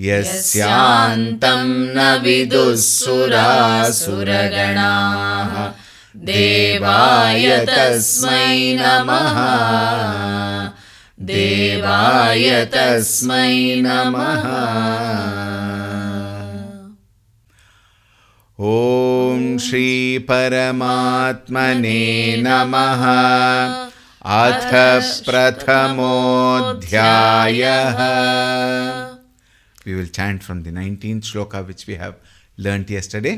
यस्यान्तं न विदुः सुरासुरगणाः देवाय तस्मै नमः देवाय तस्मै नमः। ॐ श्री परमात्मने नमः। अथ प्रथमोऽध्यायः। We will chant from the 19th shloka which we have learnt yesterday.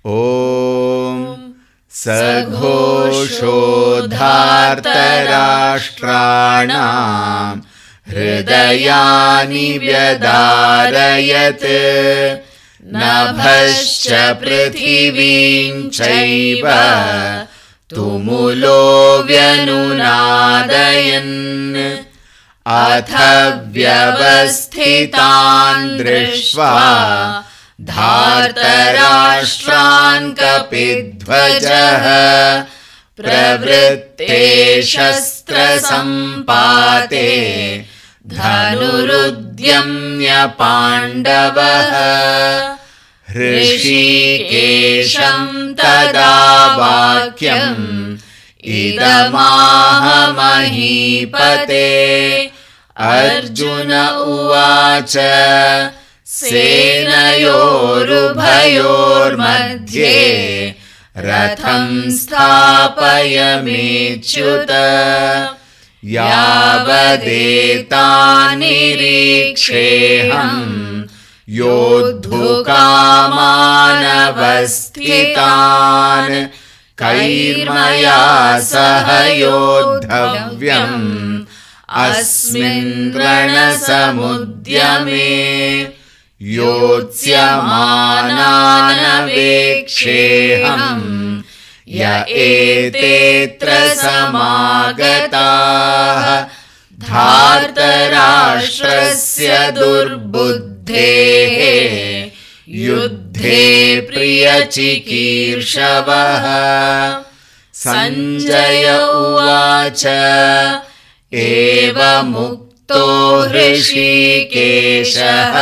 Om सघोषोधार्तराष्ट्राणां हृदयानि व्यदारयत् नभश्च पृथिवीं चैव तुमुलो व्यनुनादयन् अथ व्यवस्थितान् दृष्ट्वा धार्तराष्ट्रान् कपिध्वजः प्रवृत्ते शस्त्रसम्पाते धनुरुद्यम्य पाण्डवः हृषीकेशं तदा वाक्यम् इदमाह महीपते। अर्जुन उवाच सेनयोरुभयोर्मध्ये रथं स्थापयमेच्युत यावदेतान्निरीक्षेऽहं योद्धुकामानवस्थितान् कैर्मया सह योद्धव्यम् अस्मिन् रणसमुद्यमे योत्स्यमानानवेक्षेऽहं य एतेऽत्र समागताः धार्तराष्ट्रस्य दुर्बुद्धेः युद्धे प्रियचिकीर्षवः। सञ्जय उवाच एवमुक्तो हृषीकेशः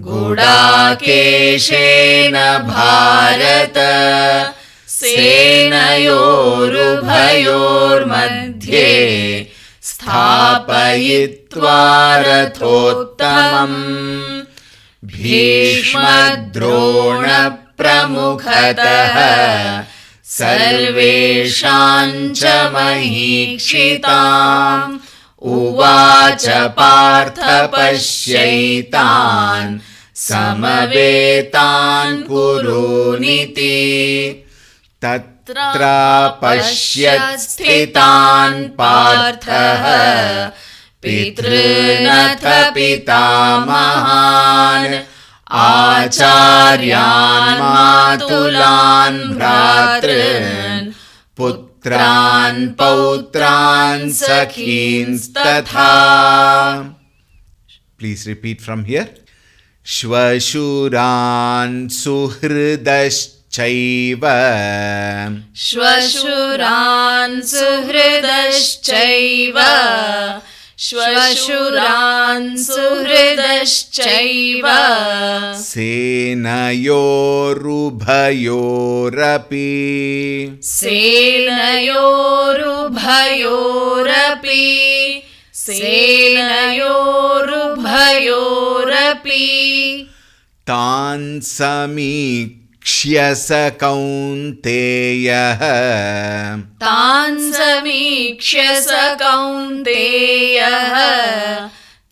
गुडाकेशेन भारत सेनयोरुभयोर्मध्ये स्थापयित्वा रथोत्तमम् भीष्मद्रोणप्रमुखतः सर्वेषां च महीक्षिताम् उवाच पार्थ पश्यैतान् समवेतान् कुरूनिति तत्र पश्यत् स्थितान् पार्थः पितॄनथ पितामहान् आचार्यान् मातुलान् भ्रातॄन् पुत्रान् पौत्रान् सखींस्तथा। Please repeat from here. श्वशुरान् सुहृदश्चैव श्वशुरान् सुहृदश्चैव श्वशुरान् सुहृदश्चैव सेनयोरुभयोरपि सेनयोरुभयोरपि सेनयोरुभयोरपि तान् समीक्ष्य स कौन्तेयः तान् समीक्ष्य स कौन्तेयः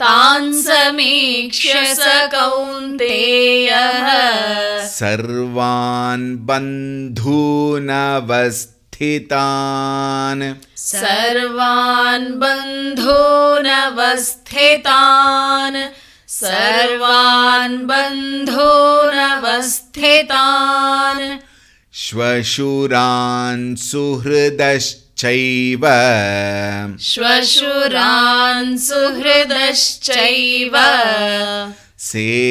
तान् समीक्ष्य स कौन्तेयः सर्वान् बन्धूनवस्थितान् सर्वान् बन्धूनवस्थितान् सर्वान् बन्धूनवस्थितान् श्वशुरान् सुहृदश्चैव श्वशुरान् सुहृदश्चैव सेनयोरुभयोरपि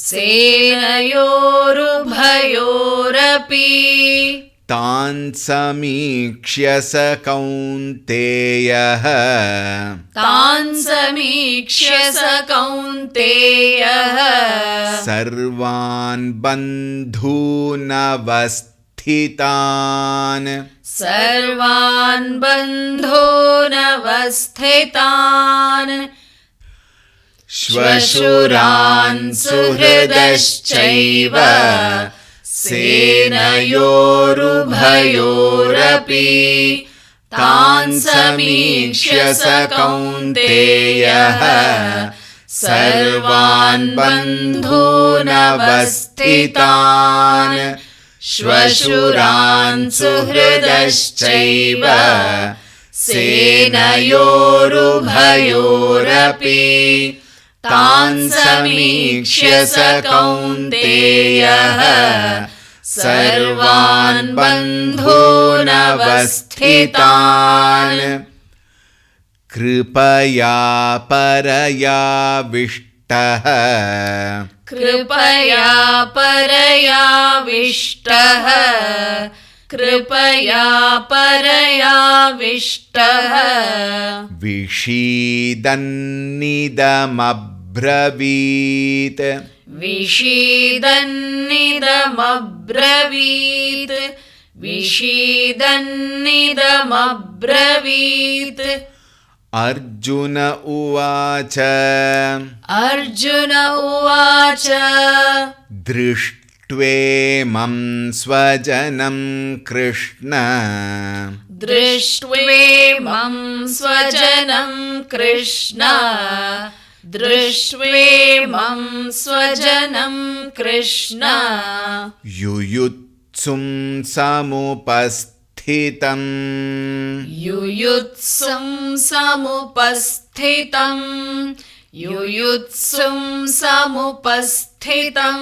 सेनयोरुभयोरपि तान् समीक्ष्य स कौन्तेयः तान् समीक्ष्य स कौन्तेयः सर्वान् बन्धूनवस्थितान् सर्वान् बन्धूनवस्थितान् श्वशुरान् सुहृदश्चैव सेनयोरुभयोरपि तान् समीक्ष्य स कौन्तेयः सर्वान् बन्धूनवस्थितान् श्वशुरान् सुहृदश्चैव सेनयोरुभयोरपि तान् समीक्ष्य स कौन्तेयः सर्वान् बन्धूनवस्थितान् कृपया परयाविष्टः कृपया परयाविष्टः कृपया परयाविष्टः विषीदन्निदमब्रवीत् विषीदन्निदमब्रवीत् विषीदन्निदमब्रवीत् अर्जुन उवाच अर्जुन उवाच दृष्ट्वेमं स्वजनं कृष्ण दृष्ट्वेमं स्वजनं कृष्ण दृष्ट्वेमं स्वजनं कृष्ण युयुत्सुं समुपस्थितं युयुत्सुं समुपस्थितं युयुत्सुं समुपस्थितं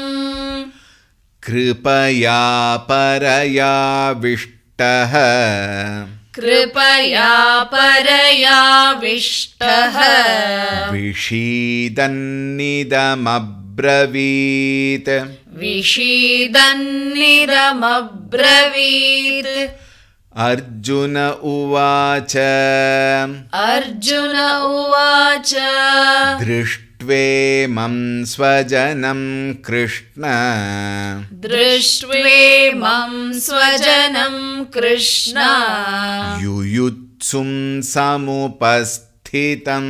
कृपया परयाविष्टः कृपया परयाविष्टः विषीदन्निदमब्रवीत् विषीदन्निदमब्रवीत् अर्जुन उवाच अर्जुन उवाच दृष्ट्वेमं स्वजनं कृष्ण दृष्ट्वेमं स्वजनं कृष्ण युयुत्सुं समुपस्थितं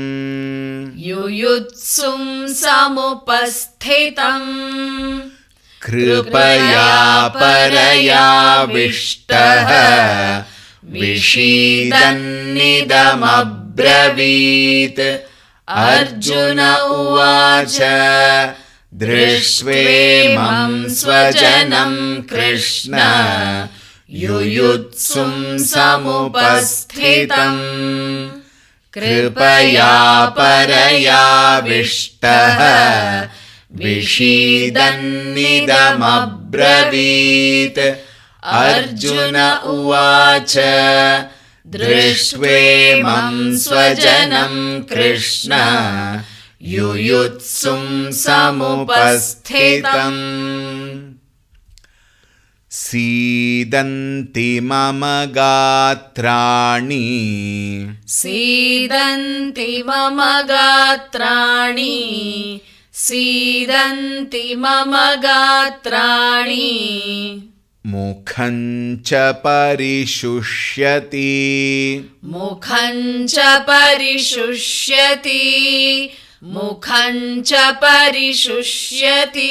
युयुत्सुं समुपस्थितं कृपया परयाविष्टः विषीदन्निदमब्रवीत् अर्जुन उवाच दृष्ट्वेमं स्वजनं कृष्ण युयुत्सुं समुपस्थितं कृपया परयाविष्टः विषीदन्निदमब्रवीत् अर्जुन उवाच दृष्ट्वेमं स्वजनं कृष्ण युयुत्सुं समुपस्थितम् सीदन्ति मम गात्राणि सीदन्ति मम गात्राणि सीदन्ति मम गात्राणि मुखं च परिशुष्यति मुखं च परिशुष्यति मुखं च परिशुष्यति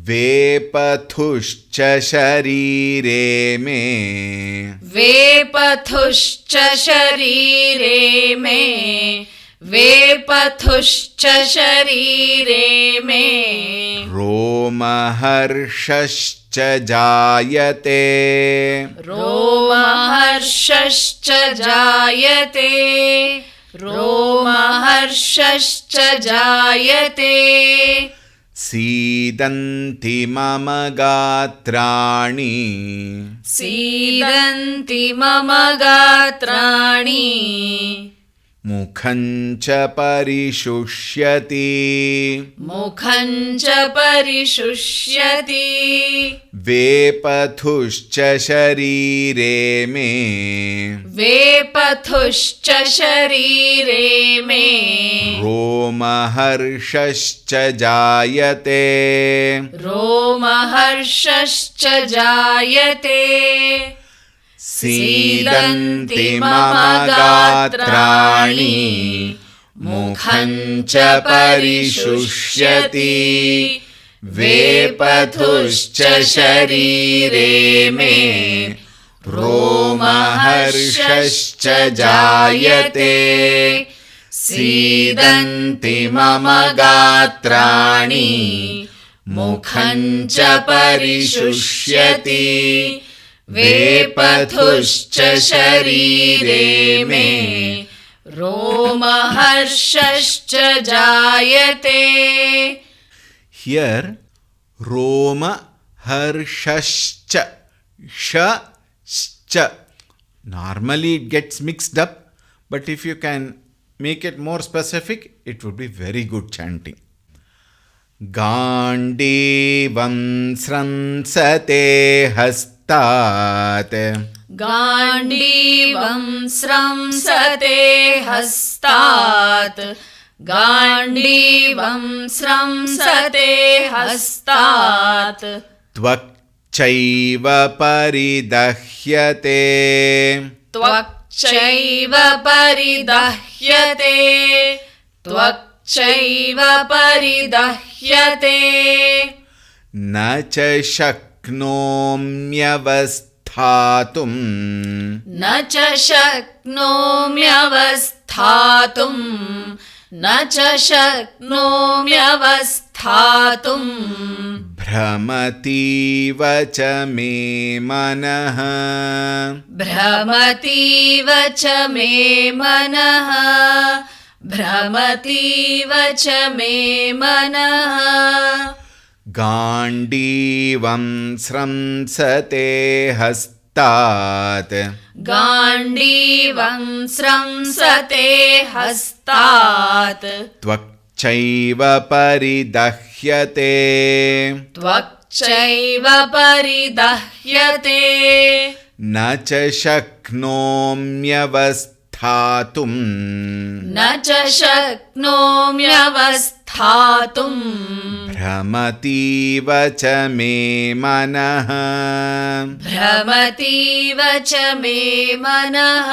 वेपथुश्च शरीरे मे वेपथुश्च शरीरे मे वेपथुश्च शरीरे मे रोमहर्षश्च जायते रोमहर्षश्च जायते रोमहर्षश्च जायते सीदन्ति मम गात्राणि सीदन्ति मम गात्राणि मुखं च परिशुष्यति मुखं च परिशुष्यति वेपथुश्च शरीरे मे वेपथुश्च शरीरे मे रोमहर्षश्च जायते रोमहर्षश्च जायते सीदन्ति मम गात्राणि मुखं च परिशुष्यति वेपथुश्च शरीरे मे रोमहर्षश्च जायते सीदन्ति मम गात्राणि मुखं च परिशुष्यति वेपथुश्च शरीरे मे रोमहर्षश्च जायते. Here रोमहर्षश्च sh normally it gets mixed up, but if you can make it more specific, it would be very good chanting. गाण्डीवं स्रंसते हस्तात् गाण्डीवं स्रंसते हस्तात् गाण्डीवं स्रंसते हस्तात् त्वक्चैव परिदह्यते त्वक्चैव परिदह्यते त्वक्चैव परिदह्यते न च शक्नोम्यवस्थातुं न च शक्नोम्यवस्थातुं न च शक्नोम्यवस्थातुं भ्रमतीव च मे मनः भ्रमतीव च मे मनः भ्रमतीव च मे मनः गाण्डीवं स्रंसते हस्तात् गाण्डीवं स्रंसते हस्तात् त्वक्चैव परिदह्यते त्वक्चैव परिदह्यते न च शक्नोम्यवस्थातुं न च शक्नोम्यवस्थातुं भ्रमतीव च मे मनः भ्रमतीव च मे मनः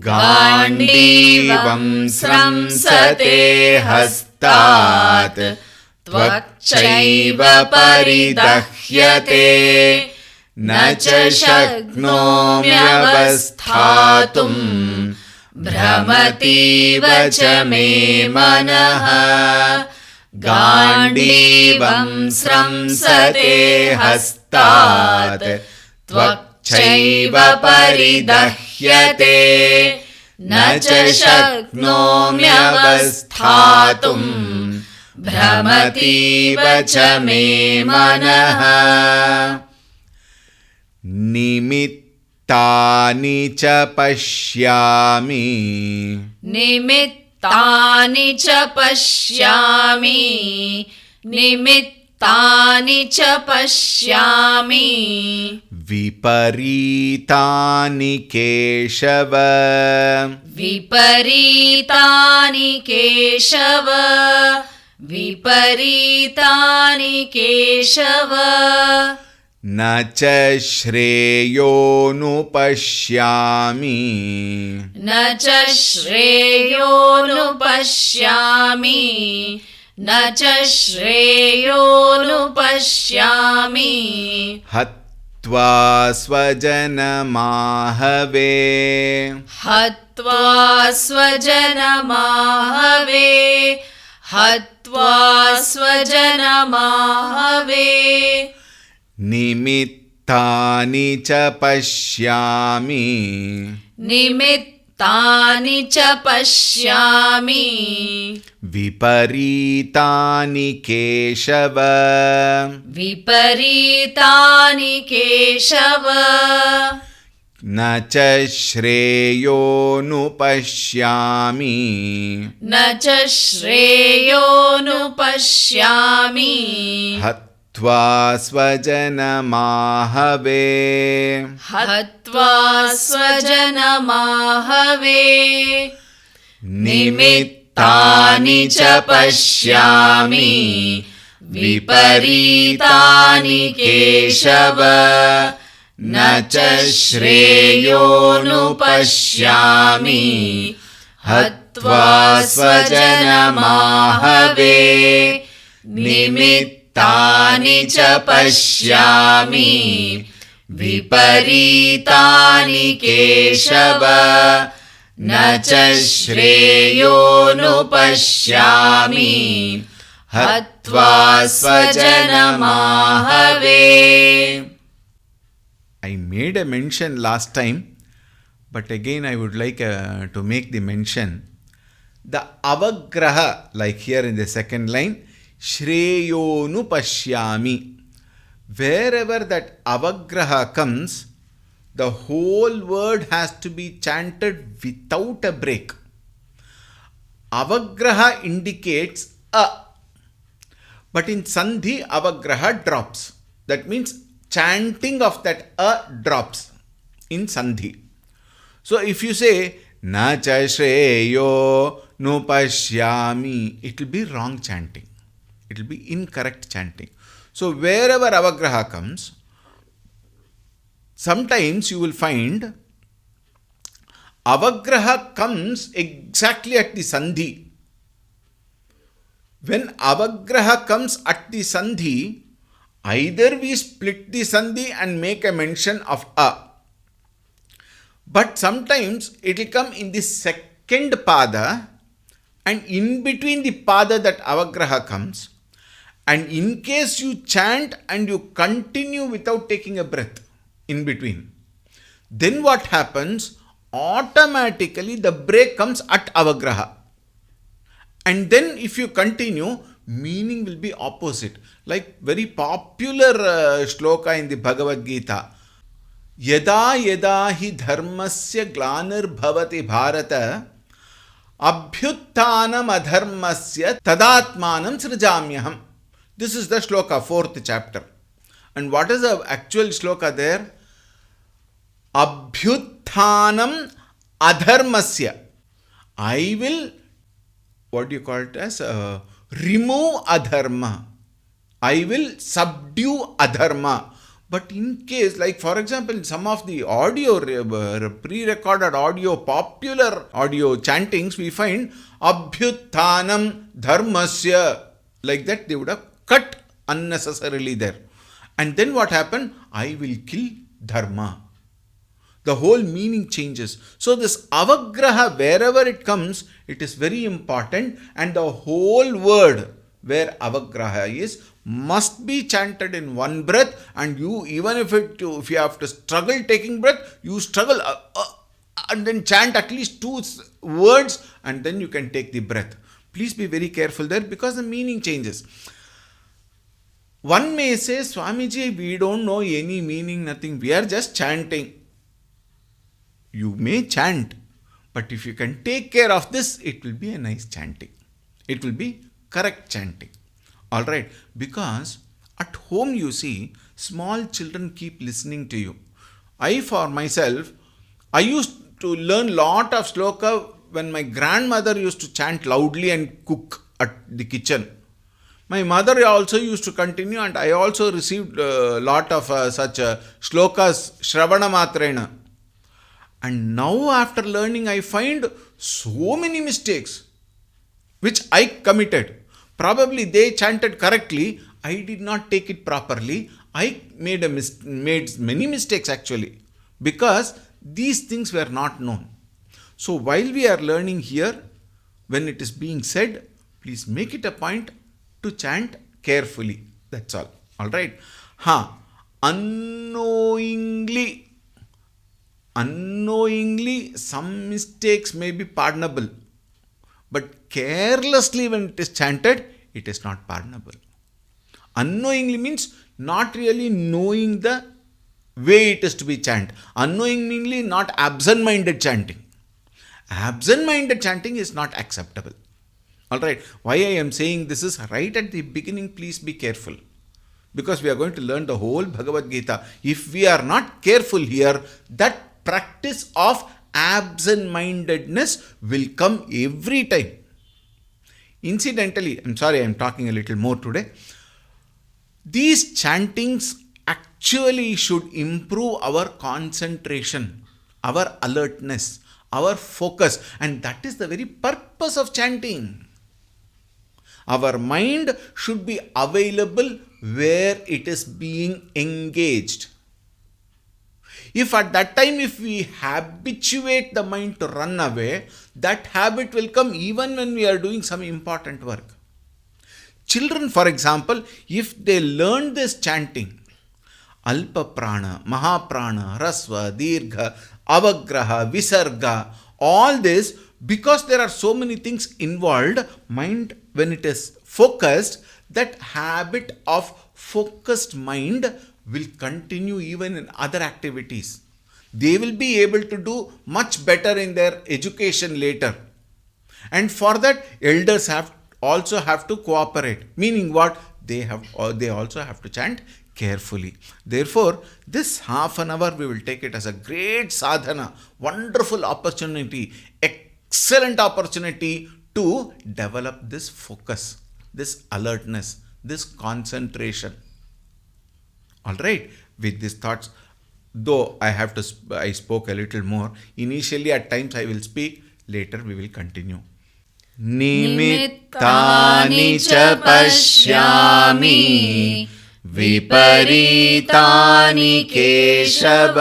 गाण्डीवं स्रंसते हस्तात् त्वक्चैव परिदह्यते न च शक्नोम्यवस्थातुं भ्रमतीव च मे मनः गाण्डीवं स्रंसते हस्तात् त्वक्चैव परिदह्यते न च शक्नोम्यवस्थातुं भ्रमतीव च मे मनः निमित्तानि च पश्यामि निमित्तानि च पश्यामि निमित्तानि च पश्यामि विपरीतानि केशव विपरीतानि केशव विपरीतानि केशव न च श्रेयोनुपश्यामि न च श्रेयोनुपश्यामि न च श्रेयोनुपश्यामि हत्वा स्वजनमाहवे हत्वा स्वजनमाहवे हत्वा स्वजनमाहवे निमित्तानि च पश्यामि निमित्तानि च पश्यामि विपरीतानि केशव विपरीतानि केशव न च श्रेयोनुपश्यामि न च श्रेयोनुपश्यामि हत्वा स्वजनमाहवे हत्वा स्वजनमाहवे निमित्तानि च पश्यामि विपरीतानि केशव न च श्रेयोनुपश्यामि हत्वा स्वजनमाहवे निमित्तानि च पश्यामि विपरीतानि केशव न च श्रेयोनुपश्यामि हत्वा स्वजनमाहवे. I made a mention last time, but again I would like to make the mention. The avagraha, like here in the second line, shreyonu pashyami. Wherever that avagraha comes, the whole word has to be chanted without a break. Avagraha indicates a, but in sandhi, avagraha drops. That means chanting of that a drops in sandhi. So if you say na cha shreyo nupashyami, it will be wrong chanting. It will be incorrect chanting. So wherever avagraha comes, sometimes you will find avagraha comes exactly at the sandhi. When avagraha comes at the sandhi, either we split the sandhi and make a mention of a. But sometimes it will come in the second pada, and in between the pada that avagraha comes, and in case you chant and you continue without taking a breath in between, then what happens? Automatically the break comes at avagraha. And then if you continue, meaning will be opposite. Like very popular shloka in the Bhagavad Gita. Yada yada hi dharmasya glanir bhavati bharata abhyuttanam adharmasya tadatmanam srijamyaham. This is the shloka, 4th chapter. And what is the actual shloka there? Abhyuttanam adharmasya. I will, what do you call it as? Remove adharma. I will subdue adharma. But in case, like for example, some of the audio, pre-recorded audio, popular audio chantings, we find abhyuttanam dharmasya. Like that, they would have cut unnecessarily there. And then what happened? I will kill dharma. The whole meaning changes. So this avagraha, wherever it comes, it is very important, and the whole word where avagraha is must be chanted in one breath, and you, even if you have to struggle taking breath, you struggle and then chant at least 2 words, and then you can take the breath. Please be very careful there, because the meaning changes. One may say, Swamiji, we don't know any meaning, nothing. We are just chanting. You may chant, but if you can take care of this, it will be a nice chanting. It will be correct chanting. Alright, because at home you see, small children keep listening to you. I, for myself, I used to learn lot of shloka when my grandmother used to chant loudly and cook at the kitchen. My mother also used to continue, and I also received a lot of such shlokas, Shravana Matrena. And now after learning, I find so many mistakes which I committed. Probably they chanted correctly, I did not take it properly. I made many mistakes actually, because these things were not known. So while we are learning here, when it is being said, please make it a point to chant carefully. That's all. Alright. Unknowingly, some mistakes may be pardonable. But carelessly when it is chanted, it is not pardonable. Unknowingly means not really knowing the way it is to be chant. Unknowingly, not absent-minded chanting. Absent-minded chanting is not acceptable. Alright, why I am saying this is right at the beginning, please be careful. Because we are going to learn the whole Bhagavad Gita. If we are not careful here, that practice of absent-mindedness will come every time. Incidentally, I'm sorry, I'm talking a little more today. These chantings actually should improve our concentration, our alertness, our focus, and that is the very purpose of chanting. Our mind should be available where it is being engaged. If at that time, if we habituate the mind to run away, that habit will come even when we are doing some important work. Children, for example, if they learn this chanting, Alpa Prana, Mahaprana, Rasva, Dirgha, Avagraha, Visarga, all this, because there are so many things involved, mind, when it is focused, that habit of focused mind will continue even in other activities. They will be able to do much better in their education later. And for that, elders also have to cooperate. Meaning what? They also have to chant carefully. Therefore, this half an hour we will take it as a great sadhana, wonderful opportunity, excellent opportunity to develop this focus, this alertness, this concentration. Alright, with these thoughts, though I spoke a little more. Initially at times I will speak, later we will continue. निमित्तानि च पश्यामि विपरीतानि केशव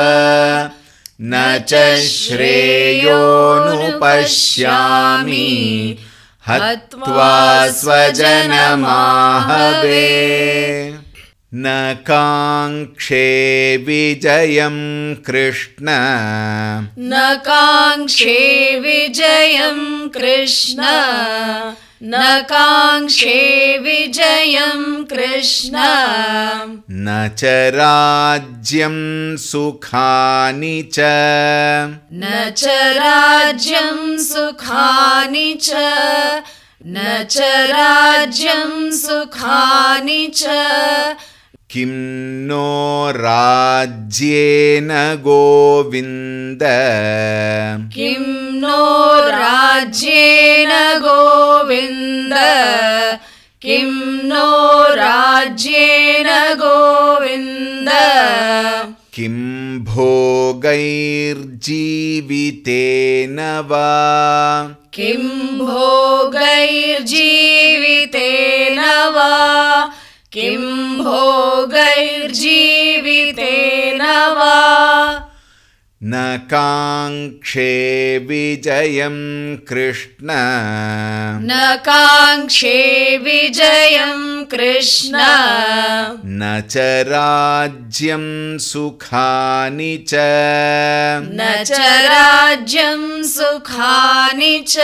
न च श्रेयोनुपश्यामि हत्वा स्वजनमाहवे न काङ्क्षे विजयं कृष्ण न काङ्क्षे विजयं कृष्ण न काङ्क्षे विजयं कृष्ण न च राज्यं सुखानि च न च राज्यं सुखानि च न च राज्यं सुखानि च किं नो राज्येन गोविन्द किं नो राज्येन गोविन्द किं नो राज्येन गोविन्द किं भोगैर्जीवितेन वा किं भोगैर्जीवितेन वा किं भोगैर्जीवितेन वा न काङ्क्षे विजयं कृष्ण न काङ्क्षे विजयं कृष्ण न च राज्यं सुखानि च न च राज्यं सुखानि च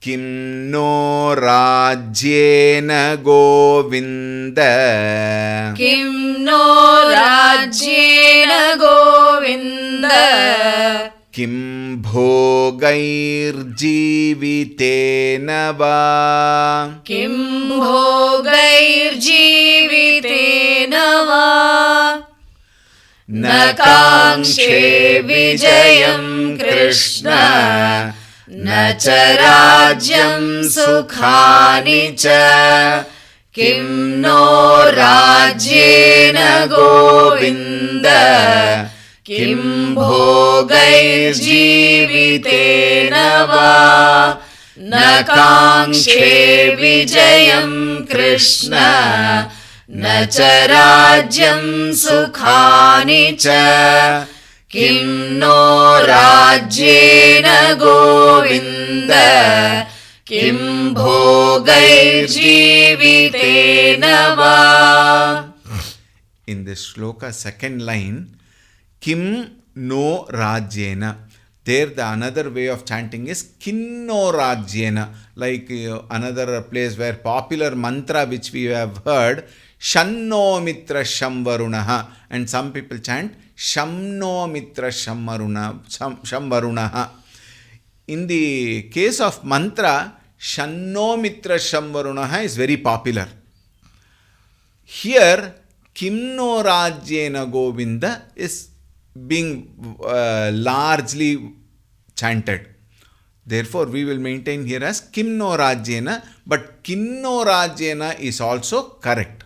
किं नो राज्येन गोविन्द किं नो राज्येन गोविन्द किं भोगैर्जीवितेन वा किं भोगैर्जीवितेन वा न काङ्क्षे विजयं कृष्ण न च राज्यं सुखानि च किं नो राज्येन गोविन्द किं भोगैर्जीवितेन वा न काङ्क्षे विजयं कृष्ण न च राज्यं सुखानि च किं नो राज्येन गोविन्द किं भोगैर्जीवितेन वा. In this shloka, second line, Kim no Rajyena. There, the another way of chanting is kinnorajyena, like another place where popular mantra which we have heard, Shanno Mitra Shamvarunaha, and some people chant Shamno Mitra Shamvarunaha. In the case of mantra, Shanno Mitra Shamvarunaha is very popular. Here, Kimno Rajyena Govinda is being largely chanted. Therefore, we will maintain here as Kimno Rajyena, but Kinno Rajyena is also correct.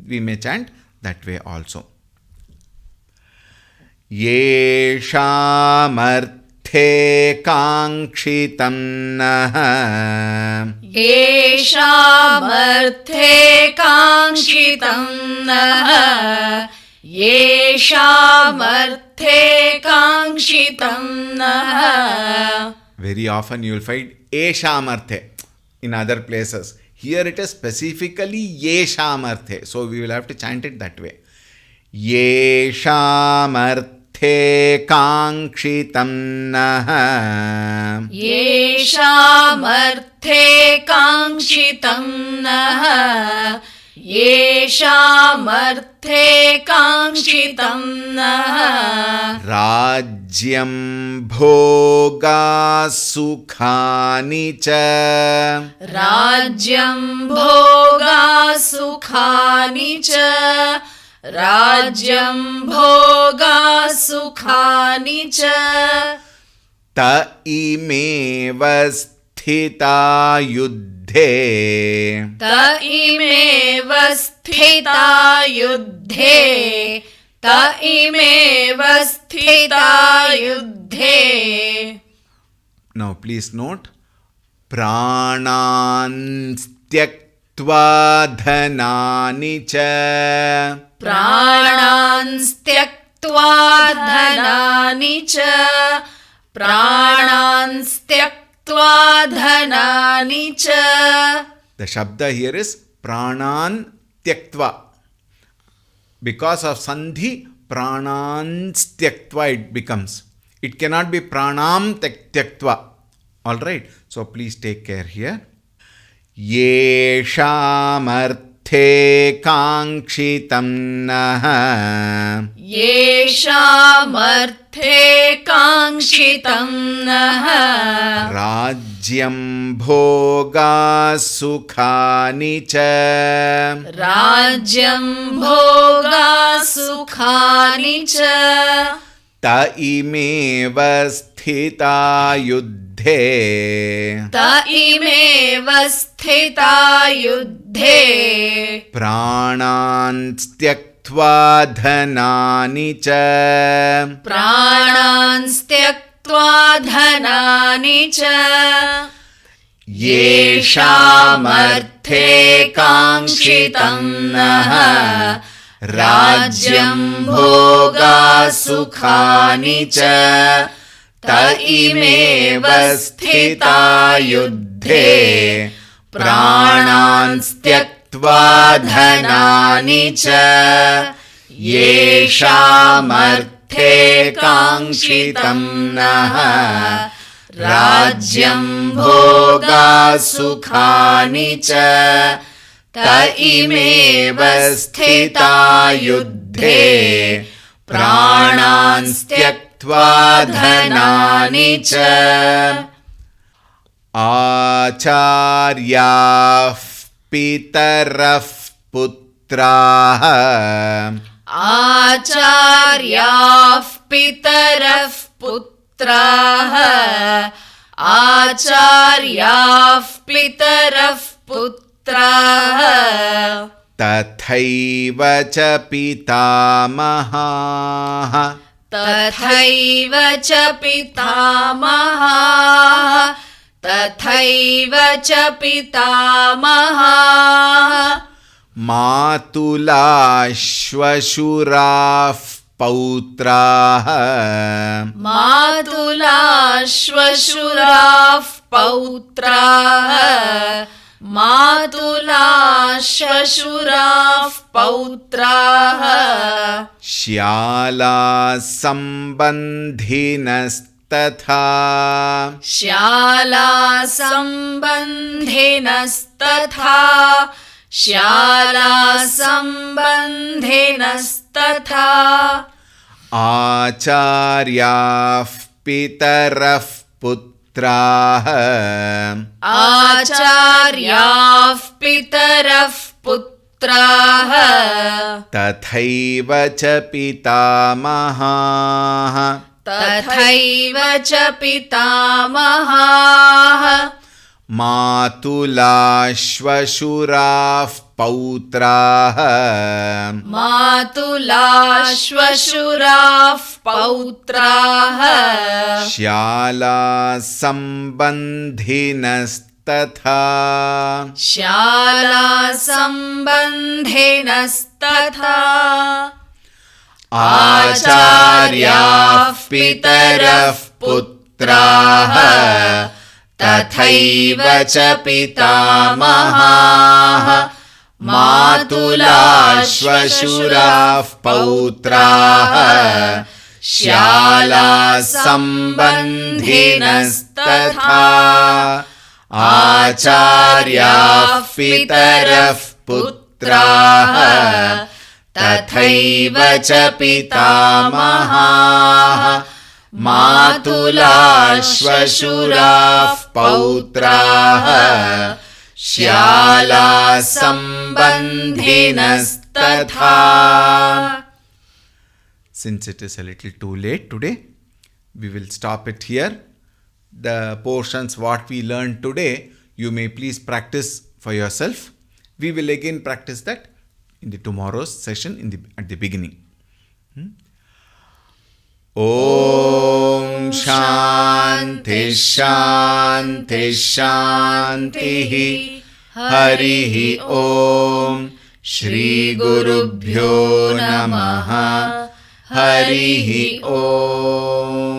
We may chant that way also. Yeshamarthe kangshitam naha. Yeshamarthe kangshitam naha. Yeshamarthe kangshitam naha. Very often you will find Eshamarthe in other places. Here it is specifically Yeshamarthe. So we will have to chant it that way. Yeshamarthe kangshitam naha. Yeshamarthe kangshitam naha. Yeshamarthe kangshitam naha. Rajyam bhoga sukhani cha. Rajyam bhoga sukhani cha. Rajyam bhoga sukhani cha. Ta imeva sthita yuddhe. Ta imeva sthita yuddhe. Ta imeva sthita yuddhe. Now please note, pranan tyaktva dhanani cha. Pranan tyaktva dhanani cha. Pranan tyaktva dhanani cha. The shabda here is pranan tyaktva. Because of sandhi, pranan tyaktva it becomes. It cannot be pranam tyaktva. Alright, so please take care here. Yeshamarthe kangshitam naha. Yeshamarthe kangshitam naha. Rajyam bhoga sukhani cha. Rajyam bhoga sukhani cha. Ta imeva sthita yuddhe. Ta imeva sthita yuddhe. Pranan tyaktva dhanani cha. Pranan tyaktva dhanani cha. Yeshamarthe kangshitam naha. Rajyam bhoga sukhani cha. Ta imeva sthita yuddhe. Pranan tyaktva dhanani cha. Yeshamarthe kangshitam naha. Rajyam bhoga sukhani cha. Ta imeva sthita yuddhe. Pranan tyaktva dhanani cha. Acharyah pitarah putrah. Acharyah pitarah putrah. Acharyah pitarah putrah. Tathaiva cha pitamahah. Tathaiva cha pitamahah. Tathaiva cha pitamahah. Matulashvashurah pautrah. Matulashvashurah pautrah. Matulashvashurah pautrah. Shyala sambandhinas तथा श्यालासम्बन्धिनस्तथा श्यालासम्बन्धिनस्तथा आचार्याः पितरः पुत्राः आचार्याः पितरः पुत्राः तथैव च पितामहाः तथैव च पितामहाः मातुलाश्वशुराः पौत्राः मातुलाश्वशुराः पौत्राः श्यालासम्बन्धिनस्तथा श्यालासम्बन्धिनस्तथा आचार्याः पितरः पुत्राः तथैव च पितामहाः मातुलाश्वशुराः पौत्राः श्यालासम्बन्धिनस्तथा आचार्याः पितरः पुत्राः तथैव च पितामहाः मातुलाश्वशुराः पौत्राः श्यालासम्बन्धिनस्तथा. Since it is a little too late today, we will stop it here. The portions what we learned today, you may please practice for yourself. We will again practice that in the tomorrow's session at the beginning. Om Shanti Shanti Shanti Harihi Om Shri Gurubhyo Namaha Harihi Om.